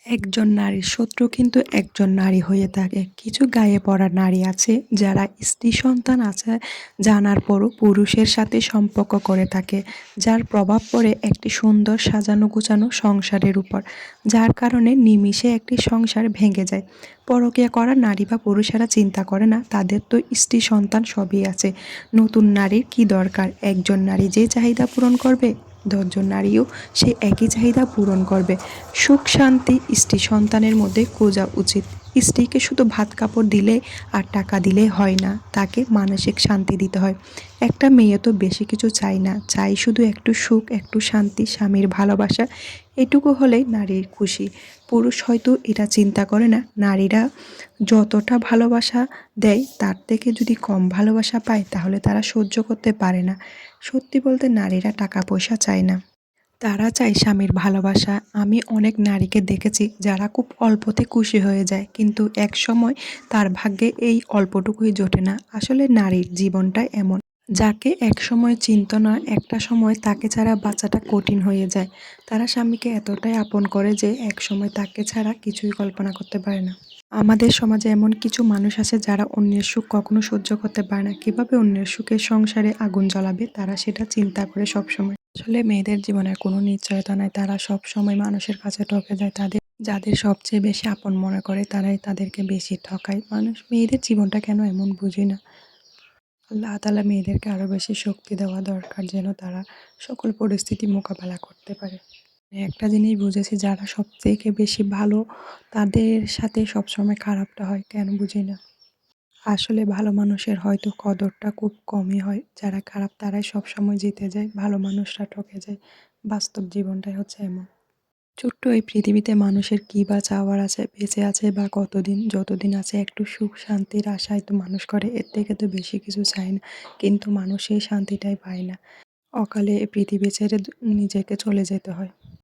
একজন নারীর শত্রু কিন্তু একজন নারী হয়ে থাকে। কিছু গায়ে পড়া নারী আছে যারা স্ত্রী সন্তান আছে জানার পরও পুরুষের সাথে সম্পর্ক করে থাকে, যার প্রভাব পড়ে একটি সুন্দর সাজানো গোছানো সংসারের উপর, যার কারণে নিমিষে একটি সংসার ভেঙে যায়। পরকীয়া করা নারী বা পুরুষেরা চিন্তা করে না তাদের তো স্ত্রী সন্তান সবই আছে, নতুন নারীর কি দরকার। একজন নারী যে চাহিদা পূরণ করবে, ১০ জন নারীও সে একই চাহিদা পূরণ করবে। সুখ শান্তি স্ত্রী সন্তানের মধ্যে খোঁজা উচিত। স্ত্রীকে শুধু ভাত কাপড় দিলে আর টাকা দিলে হয় না, তাকে মানসিক শান্তি দিতে হয়। একটা মেয়ে তো বেশি কিছু চায় না, চাই শুধু একটু সুখ, একটু শান্তি, স্বামীর ভালোবাসা। এটুকু হলেই নারীর খুশি। পুরুষ হয়তো এটা চিন্তা করে না, নারীরা যতটা ভালোবাসা দেয় তার থেকে যদি কম ভালোবাসা পায় তাহলে তারা সহ্য করতে পারে না। সত্যি বলতে নারীরা টাকা পয়সা চায় না, তারা চায় স্বামীর ভালোবাসা। আমি অনেক নারীকে দেখেছি যারা খুব অল্পতে খুশি হয়ে যায়, কিন্তু একসময় তার ভাগ্যে এই অল্পটুকুই জোটে না। আসলে নারীর জীবনটাই এমন, যাকে একসময় চিনত না, একটা সময় তাকে ছাড়া বাঁচাটা কঠিন হয়ে যায়। তারা স্বামীকে এতটাই আপন করে যে একসময় তাকে ছাড়া কিছুই কল্পনা করতে পারে না। আমাদের সমাজে এমন কিছু মানুষ আছে যারা অন্যের সুখ কখনো সহ্য করতে পারে না। কিভাবে অন্যের সুখে সংসারে আগুন জ্বালাবে তারা সেটা চিন্তা করে সবসময়। আসলে মেয়েদের জীবনের কোনো নিশ্চয়তা নাই, তারা সবসময় মানুষের কাছে ঠকে যায়। যাদের সবচেয়ে বেশি আপন মনে করে তারাই তাদেরকে বেশি ঠকায়। মানুষ মেয়েদের জীবনটা কেন এমন বুঝি না। আল্লাহ তাআলা মেয়েদেরকে আরও বেশি শক্তি দেওয়া দরকার, যেন তারা সকল পরিস্থিতি মোকাবেলা করতে পারে। একটা জিনিস বুঝেছি, যারা সবথেকে বেশি ভালো তাদের সাথে সবসময় খারাপটা হয়, কেন বুঝি না। আসলে ভালো মানুষের হয়তো কদরটা খুব কমই হয়, যারা খারাপ তারাই সবসময় জিতে যায়, ভালো মানুষরা ঠকে যায়। বাস্তব জীবনটাই হচ্ছে এমন। ছোট্ট এই পৃথিবীতে মানুষের কী বা চাওয়ার আছে, বেঁচে আছে বা কতদিন, যতদিন আছে একটু সুখ শান্তির আশায় তো মানুষ করে, এর থেকে তো বেশি কিছু চায় না। কিন্তু মানুষ সেই শান্তিটাই পায় না, অকালে এই পৃথিবী ছেড়ে নিজেকে চলে যেতে হয়।